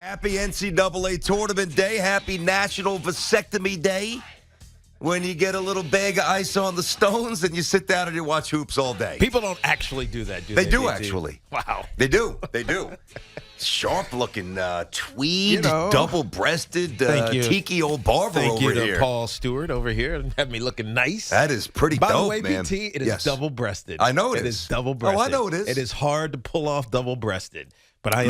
Happy NCAA Tournament Day. Happy National Vasectomy Day. When you get a little bag of ice on the stones and you sit down and you watch hoops all day. People don't actually do that, do they? They do, actually. Wow. They do. Sharp-looking tweed, double-breasted Tiki old barber over here. Thank you to Paul Stewart over here and have me looking nice. That is pretty dope, man. By the way, BT, it is double-breasted. I know it is. It is double-breasted. Oh, I know it is. It is hard to pull off double-breasted. But I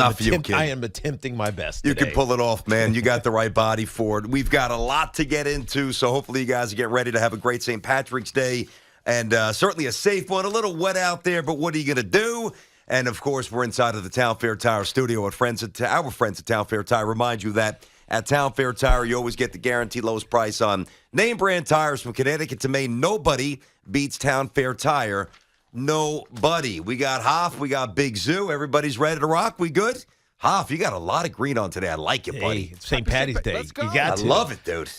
am attempting my best You today. can pull it off, man. You got the right body for it. We've got a lot to get into, so hopefully you guys get ready to have a great St. Patrick's Day and certainly a safe one. A little wet out there, but what are you going to do? And, of course, we're inside of the Town Fair Tire studio at our friends at Town Fair Tire. Remind you that at Town Fair Tire, you always get the guaranteed lowest price on name brand tires from Connecticut to Maine. Nobody beats Town Fair Tire. Nobody. We got Hoff. We got Big Zoo. Everybody's ready to rock. We good? Hoff, you got a lot of green on today. I like it, buddy. Hey, St. Patty's Day. Let's go. You got to. I love it, dude.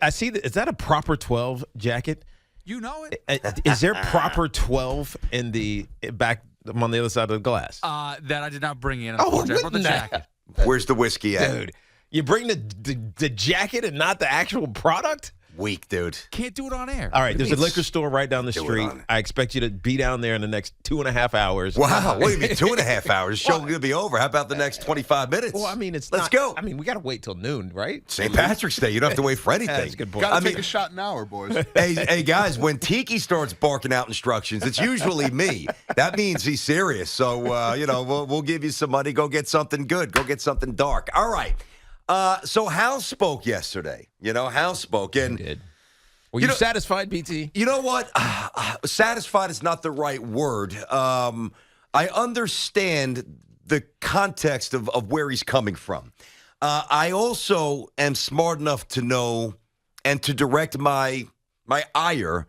I see that. Is that a proper 12 jacket? You know it. Is there proper 12 in the back on the other side of the glass? That I did not bring in. Oh, I brought the jacket. Where's the whiskey at? Dude, you bring the jacket and not the actual product? Weak, dude. Can't do it on air. All right, there's a liquor store right down the street. I expect you to be down there in the next 2.5 hours. Wow, what do you mean 2.5 hours? The show's going to be over. How about the next 25 minutes? Well, I mean, let's go. I mean, we got to wait till noon, right? St. Patrick's Day. You don't have to wait for anything. That's a good point. Got to take a shot an hour, boys. Hey, guys, when Tiki starts barking out instructions, it's usually me. That means he's serious. So, we'll give you some money. Go get something good. Go get something dark. All right. So Hal spoke yesterday. Hal spoke. And he did. Were you satisfied, BT? You know what? Satisfied is not the right word. I understand the context of where he's coming from. I also am smart enough to know and to direct my ire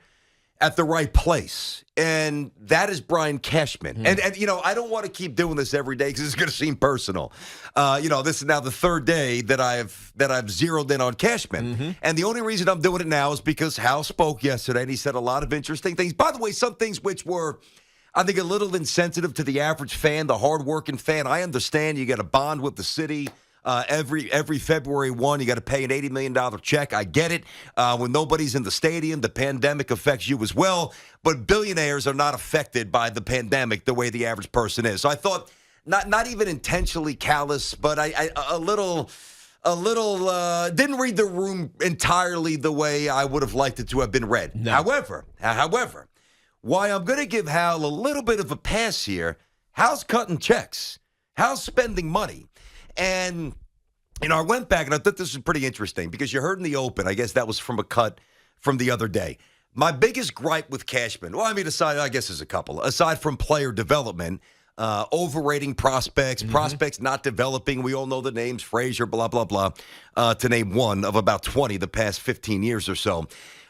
at the right place. And that is Brian Cashman. And I don't want to keep doing this every day because it's going to seem personal. This is now the third day that I've zeroed in on Cashman. Mm-hmm. And the only reason I'm doing it now is because Hal spoke yesterday and he said a lot of interesting things. By the way, some things which were, I think, a little insensitive to the average fan, the hardworking fan. I understand you got a bond with the city. Every February 1, you got to pay an $80 million check. I get it. When nobody's in the stadium, the pandemic affects you as well. But billionaires are not affected by the pandemic the way the average person is. So I thought, not even intentionally callous, but I a little didn't read the room entirely the way I would have liked it to have been read. No. However, why I'm going to give Hal a little bit of a pass here, Hal's cutting checks. Hal's spending money. And, I went back, and I thought this was pretty interesting because you heard in the open, I guess that was from a cut from the other day. My biggest gripe with Cashman, I guess there's a couple. Aside from player development, overrating prospects, prospects not developing. We all know the names, Frazier, blah, blah, blah, to name one of about 20 the past 15 years or so.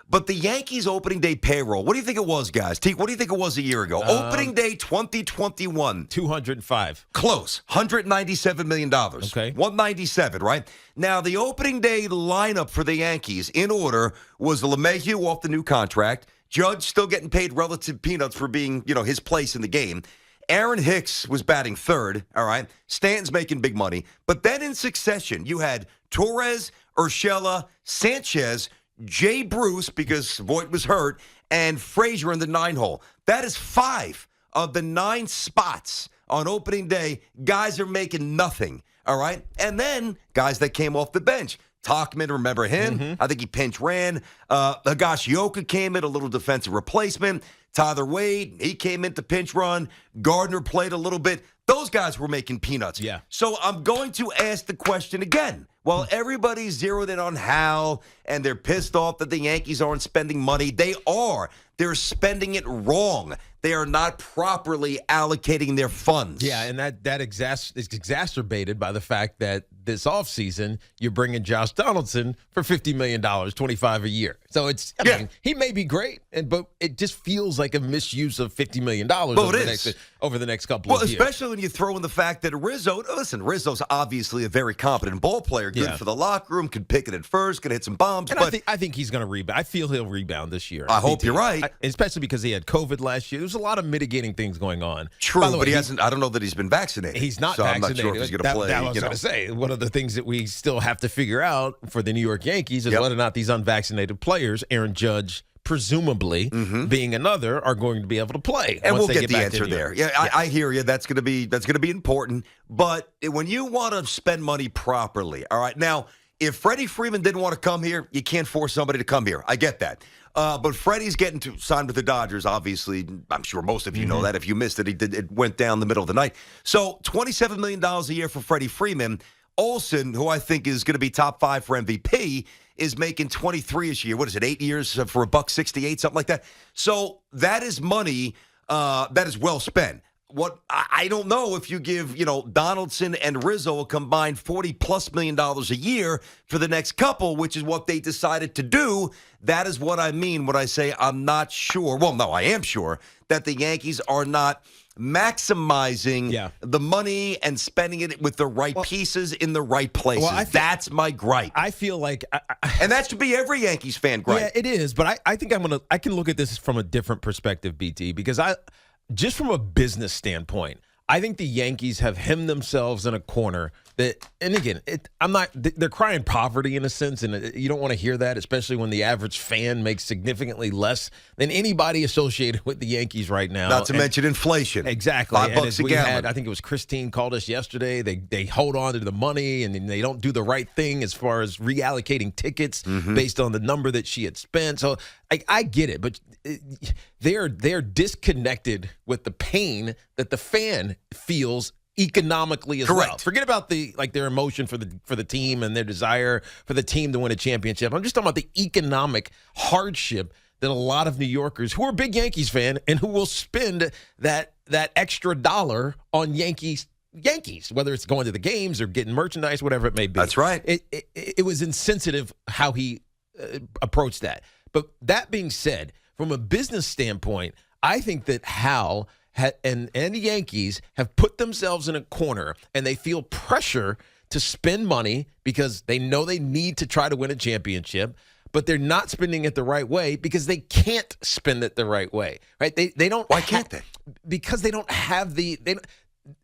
But the Yankees opening day payroll, what do you think it was, guys? Teak, what do you think it was a year ago? Opening day 2021. 205. Close. $197 million. Okay. 197, right? Now, the opening day lineup for the Yankees, in order, was LeMahieu off the new contract. Judge still getting paid relative peanuts for being, his place in the game. Aaron Hicks was batting third, all right? Stanton's making big money. But then in succession, you had Torres, Urshela, Sanchez, Jay Bruce, because Voit was hurt, and Frazier in the 9-hole. That is 5 of the 9 spots on opening day. Guys are making nothing, all right? And then guys that came off the bench. Tachman, remember him? Mm-hmm. I think he pinch ran. Higashioka came in, a little defensive replacement. Tyler Wade, he came in to pinch run. Gardner played a little bit. Those guys were making peanuts. Yeah. So I'm going to ask the question again. While everybody's zeroed in on Hal and they're pissed off that the Yankees aren't spending money, they are. They're spending it wrong. They are not properly allocating their funds. Yeah, and that is exacerbated by the fact that this offseason, you're bringing Josh Donaldson for $50 million, $25 a year. So I mean, he may be great, but it just feels like a misuse of $50 million over the next couple of years. Well, especially when you throw in the fact that Rizzo's obviously a very competent ball player, good for the locker room, could pick it at first, could hit some bombs. And I think he's going to rebound. I feel he'll rebound this year. I hope you're right. especially because he had COVID last year. There's a lot of mitigating things going on. True, By the way, but he hasn't. I don't know that he's been vaccinated. He's not so vaccinated. I'm not sure if he's going to play. That was going to say one of the things that we still have to figure out for the New York Yankees is whether or not these unvaccinated players, Aaron Judge, presumably being another, are going to be able to play. And once we'll they get the back to answer New there. York. Yeah, I hear you. That's going to be important. But when you want to spend money properly, all right. Now, if Freddie Freeman didn't want to come here, you can't force somebody to come here. I get that. But Freddie's getting to sign with the Dodgers, obviously. I'm sure most of you know that. If you missed it, it went down the middle of the night. So $27 million a year for Freddie Freeman. Olsen, who I think is going to be top 5 for MVP, is making 23 this year. What is it, 8 years for $168, something like that? So that is money that is well spent. What I don't know if you give, Donaldson and Rizzo a combined $40+ million a year for the next couple, which is what they decided to do. That is what I mean when I say I'm not sure. Well, no, I am sure that the Yankees are not maximizing the money and spending it with the right pieces in the right places. That's my gripe. I feel like, and that should be every Yankees fan gripe. Yeah, it is. But I think I can look at this from a different perspective, BT, because just from a business standpoint, I think the Yankees have hemmed themselves in a corner that, and again, they're crying poverty in a sense, and you don't want to hear that, especially when the average fan makes significantly less than anybody associated with the Yankees right now. Not to mention inflation. Exactly. $5 a gallon. I think it was Christine called us yesterday. They hold on to the money, and they don't do the right thing as far as reallocating tickets based on the number that she had spent. So I get it, but they're disconnected with the pain that the fan feels economically as well. Forget about their emotion for the team and their desire for the team to win a championship. I'm just talking about the economic hardship that a lot of New Yorkers who are big Yankees fan and who will spend that extra dollar on Yankees, whether it's going to the games or getting merchandise, whatever it may be. That's right. It was insensitive how he approached that. But that being said, from a business standpoint, I think that Hal and the Yankees have put themselves in a corner, and they feel pressure to spend money because they know they need to try to win a championship, but they're not spending it the right way because they can't spend it the right way. Right? They don't. Why can't they? Because they don't have the.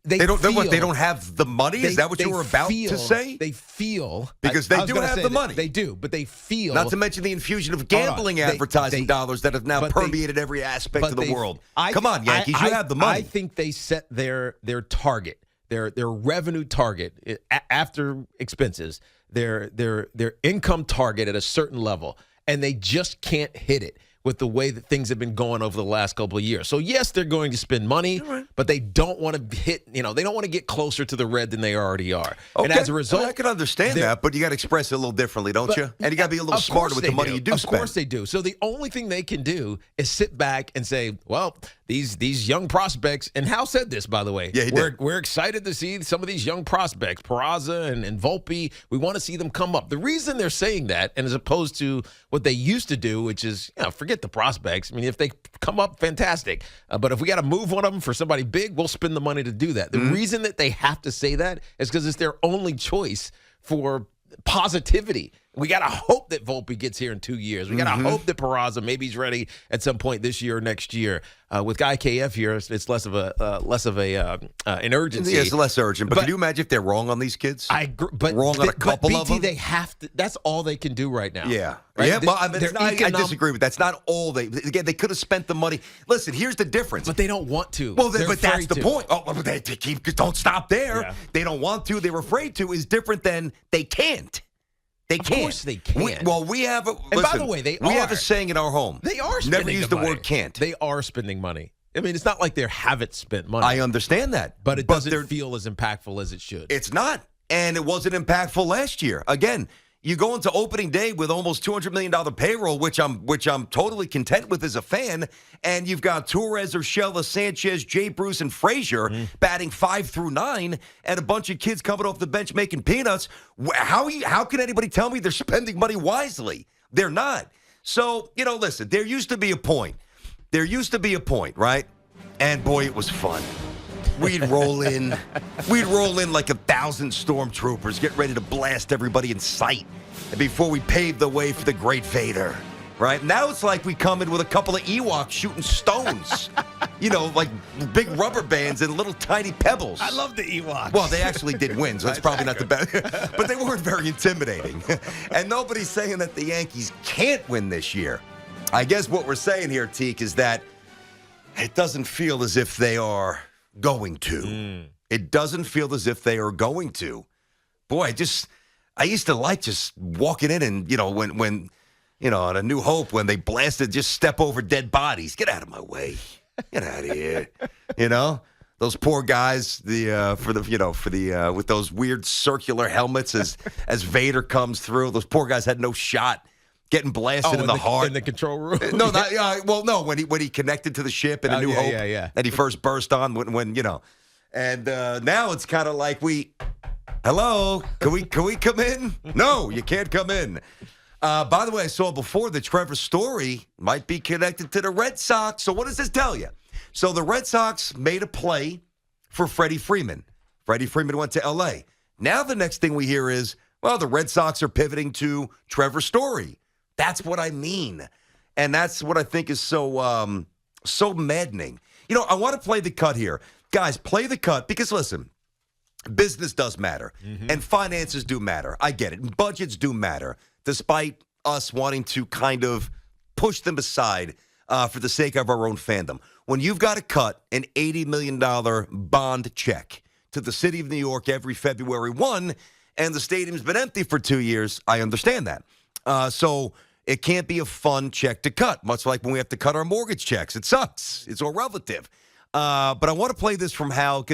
They don't have the money? Is that what you were about to say? They feel. Because they do have the money. They do, but they feel. Not to mention the infusion of gambling advertising dollars that have now permeated every aspect of the world. Come on, Yankees, you have the money. I think they set their target, their revenue target after expenses, their income target at a certain level, and they just can't hit it with the way that things have been going over the last couple of years. So, yes, they're going to spend money, but they don't want to hit, they don't want to get closer to the red than they already are. Okay. And as a result, I can understand that, but you got to express it a little differently, don't you? And you got to be a little smarter with the money you do spend. Of course they do. So the only thing they can do is sit back and say, well, these young prospects, and Hal said this, by the way. Yeah, we're excited to see some of these young prospects, Peraza and Volpe. We want to see them come up. The reason they're saying that, and as opposed to what they used to do, which is, forget the prospects. I mean, if they come up, fantastic. But if we got to move one of them for somebody big, we'll spend the money to do that. The reason that they have to say that is because it's their only choice for positivity. We got to hope that Volpe gets here in 2 years. We got to hope that Peraza, maybe he's ready at some point this year or next year. With IKF here, it's less of an urgency. Yeah, it's less urgent. But can you imagine if they're wrong on these kids? I agree. But wrong on a couple of them? They have to. That's all they can do right now. Yeah. Right? Yeah, but I disagree with that. That's not all they could have spent the money. Listen, here's the difference. But they don't want to. Well, but that's the point. Oh, but they don't stop there. Yeah. They don't want to. They're afraid to is different than they can't. They can't. Of course they can. We have a. And by the way, we have a saying in our home. They are spending never use the word can't. They are spending money. I mean, it's not like they haven't spent money. I understand that, but it doesn't feel as impactful as it should. It's not, and it wasn't impactful last year. Again, you go into opening day with almost $200 million payroll, which I'm totally content with as a fan. And you've got Torres, Urshela, Sanchez, Jay Bruce, and Frazier batting 5 through 9, and a bunch of kids coming off the bench making peanuts. How can anybody tell me they're spending money wisely? They're not. So, listen, there used to be a point. Right? And boy, it was fun. We'd roll in like 1,000 stormtroopers, get ready to blast everybody in sight. And before we paved the way for the Great Vader, right? Now it's like we come in with a couple of Ewoks shooting stones. Like big rubber bands and little tiny pebbles. I love the Ewoks. Well, they actually did win, so that's probably not the best. But they weren't very intimidating. And nobody's saying that the Yankees can't win this year. I guess what we're saying here, Teak, is that it doesn't feel as if they are going to. It doesn't feel as if they are going to. Boy, I used to like just walking in and, when on A New Hope, when they blasted, just step over dead bodies. Get out of my way. Get out of here. Those poor guys, with those weird circular helmets as Vader comes through. Those poor guys had no shot. Getting blasted in the heart. In the control room? No, when he connected to the ship in A New Hope. Yeah. And he first burst on when. And now it's kind of like hello, can we come in? No, you can't come in. By the way, I saw before that Trevor Story might be connected to the Red Sox. So what does this tell you? So the Red Sox made a play for Freddie Freeman. Freddie Freeman went to L.A. Now the next thing we hear is, well, the Red Sox are pivoting to Trevor Story. That's what I mean. And that's what I think is so maddening. I want to play the cut here. Guys, play the cut because, listen, business does matter. And finances do matter. I get it. And budgets do matter, despite us wanting to kind of push them aside for the sake of our own fandom. When you've got to cut an $80 million bond check to the city of New York every February 1, and the stadium's been empty for 2 years, I understand that. So it can't be a fun check to cut, much like when we have to cut our mortgage checks. It sucks. It's all relative. But I want to play this from Hal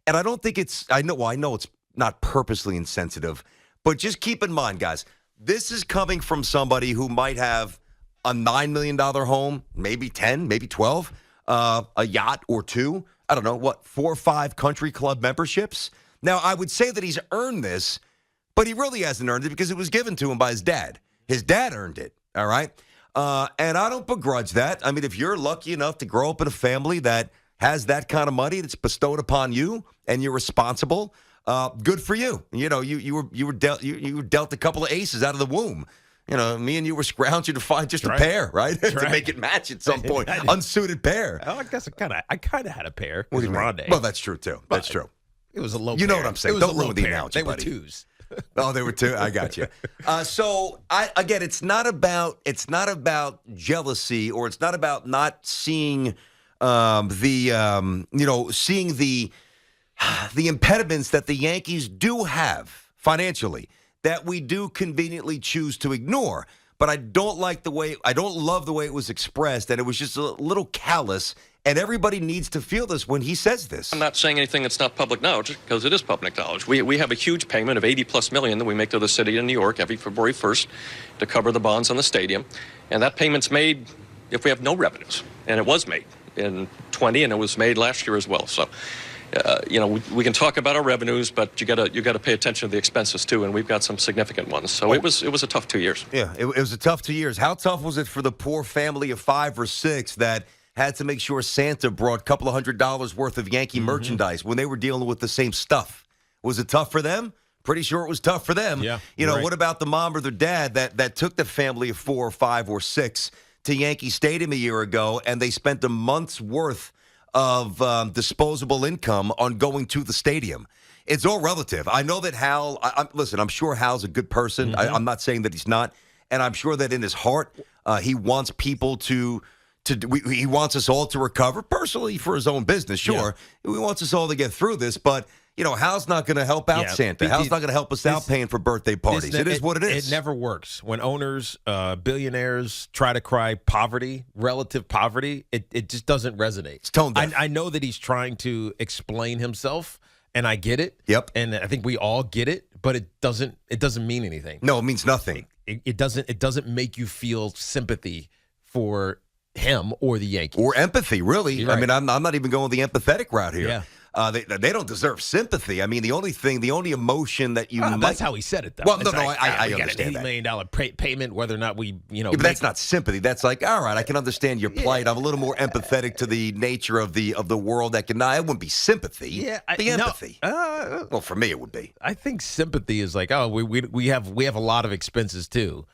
and I don't think I know it's not purposely insensitive, but just keep in mind, guys, this is coming from somebody who might have a $9 million home, maybe 10, maybe 12, a yacht or two. I don't know, 4 or 5 country club memberships. Now, I would say that he's earned this, but he really hasn't earned it because it was given to him by his dad. His dad earned it, all right? And I don't begrudge that. I mean, if you're lucky enough to grow up in a family that has that kind of money that's bestowed upon you and you're responsible, good for you. You were dealt a couple of aces out of the womb. Me and you were scrounging to find just a pair, right? To make it match at some point. Unsuited pair. Oh, I guess I kind of had a pair. What do you mean? Rondé. Well, that's true, too. That's true. It was a low pair. You know what I'm saying. Don't ruin the analogy, They were buddy. twos. Oh, they were two. I got you. So it's not about jealousy, or it's not about not seeing seeing the impediments that the Yankees do have financially that we do conveniently choose to ignore. But I don't love the way it was expressed, and it was just a little callous. And everybody needs to feel this when he says this. I'm not saying anything that's not public knowledge, because it is public knowledge. We have a huge payment of $80+ million that we make to the city of New York every February 1st to cover the bonds on the stadium. And that payment's made if we have no revenues. And it was made in 20, and it was made last year as well. So, we can talk about our revenues, but you gotta pay attention to the expenses too, and we've got some significant ones. So it was a tough 2 years. Yeah, it was a tough 2 years. How tough was it for the poor family of 5 or 6 that had to make sure Santa brought a couple of $100 worth of Yankee merchandise when they were dealing with the same stuff? Was it tough for them? Pretty sure it was tough for them. Yeah, right. What about the mom or their dad that took the family of 4 or 5 or 6 to Yankee Stadium a year ago, and they spent a month's worth of disposable income on going to the stadium? It's all relative. I know that Hal, listen, I'm sure Hal's a good person. I'm not saying that he's not. And I'm sure that in his heart, he wants people he wants us all to recover, personally for his own business, sure. Yeah. He wants us all to get through this, but Hal's not going to help out Santa. Hal's not going to help us out paying for birthday parties. It is what it is. It never works. When owners, billionaires try to cry poverty, relative poverty, it just doesn't resonate. It's tone deaf. I know that he's trying to explain himself, and I get it. Yep. And I think we all get it, but it doesn't mean anything. No, it means nothing. It doesn't make you feel sympathy for him or the Yankees. Or empathy, really. Right. I mean, I'm not even going the empathetic route here. Yeah. They don't deserve sympathy. I mean, the only emotion that you might... That's how he said it, though. Well, it's no, like, I we understand got an $80 million payment, whether or not we, but that's not sympathy. That's like, all right, I can understand your plight. I'm a little more empathetic to the nature of the world. It wouldn't be sympathy. Yeah, be empathy. Well, for me, it would be. I think sympathy is like, we have a lot of expenses too.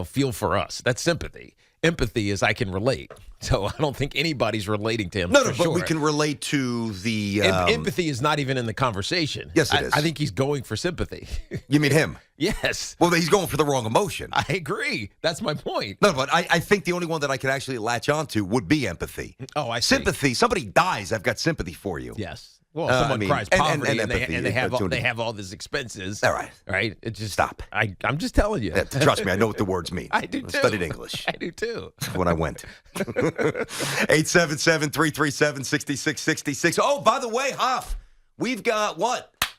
feel for us. That's sympathy. Empathy is I can relate. So I don't think anybody's relating to him. No, for but sure. we can relate to the. Empathy is not even in the conversation. Yes, it is. I think he's going for sympathy. You mean him? Yes. Well, he's going for the wrong emotion. I agree. That's my point. No, but I think the only one that I could actually latch onto would be empathy. Oh, I see. Sympathy. Somebody dies, I've got sympathy for you. Yes. Well, someone cries and poverty empathy, and they have that's they have all these expenses. All right. Right? It just Stop. I'm just telling you. Yeah, trust me, I know what the words mean. I do too. Studied English I do too. when I went. 877-337-6666. Oh, by the way, Hoff, we've got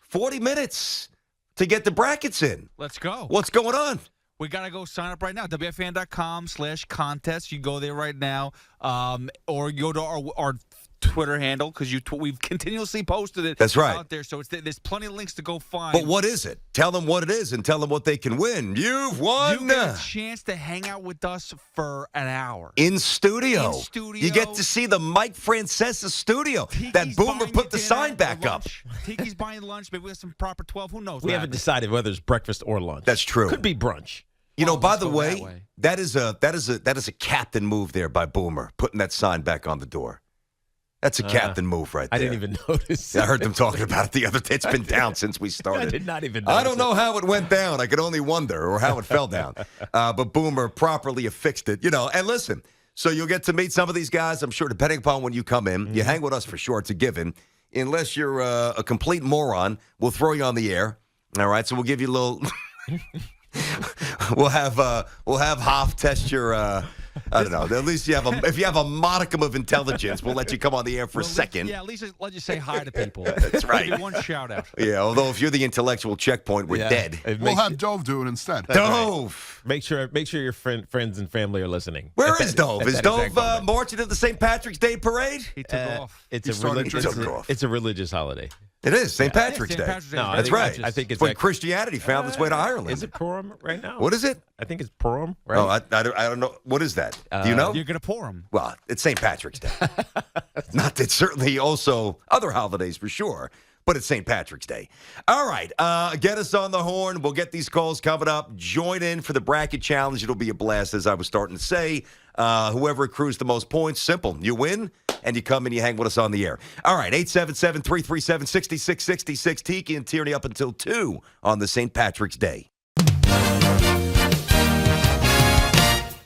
40 minutes to get the brackets in. Let's go. What's going on? We got to go sign up right now. WFAN.com/contest. You go there right now. Or you go to our Twitter handle because we've continuously posted it. That's right. Out there. So there's plenty of links to go find. But what is it? Tell them what it is and tell them what they can win. You've won. You get a chance to hang out with us for an hour. In studio. In studio. You get to see the Mike Francesa studio. Tiki's that Boomer buying put you the dinner sign or back up. lunch. Tiki's buying lunch. Maybe we have some proper 12. Who knows? We haven't decided whether it's breakfast or lunch. That's true. Could be brunch. You know, by let's the go that way, way. that is a captain move there by Boomer, putting that sign back on the door. That's a captain move right there. I didn't even notice. I heard them talking about it the other day. It's been down since we started. I did not even notice. I don't know how it went down. I could only wonder, or how it fell down. But Boomer properly affixed it. And listen, so you'll get to meet some of these guys, I'm sure, depending upon when you come in. You hang with us for sure. It's a given. Unless you're a complete moron, we'll throw you on the air. All right, so we'll give you a little... We'll have Hoff test your I don't know. At least if you have a modicum of intelligence, we'll let you come on the air for a second. Yeah, at least let you say hi to people. That's right. Give you one shout out. Yeah, although if you're the intellectual checkpoint, we're dead. We'll have Dove do it instead. Dove. Make sure your friends and family are listening. Where is Dove? Is that Dove exact moment. marching to the St. Patrick's Day parade? He took off. It's He started drinking. it's a religious holiday. It is St. Patrick's St. Day. Patrick's Day. No, That's right. I think it's when actually- Christianity found its way to Ireland. Is it Purim right now? What is it? I think it's Purim, right? Oh, I don't know. What is that? Do you know? You're going to pour him. Well, it's St. Patrick's Day. Not that certainly also other holidays for sure, but it's St. Patrick's Day. All right. Get us on the horn. We'll get these calls coming up. Join in for the bracket challenge. It'll be a blast, as I was starting to say. Whoever accrues the most points, simple. You win, and you come and you hang with us on the air. All right. 877-337-6666. Tiki and Tierney up until 2 on the St. Patrick's Day.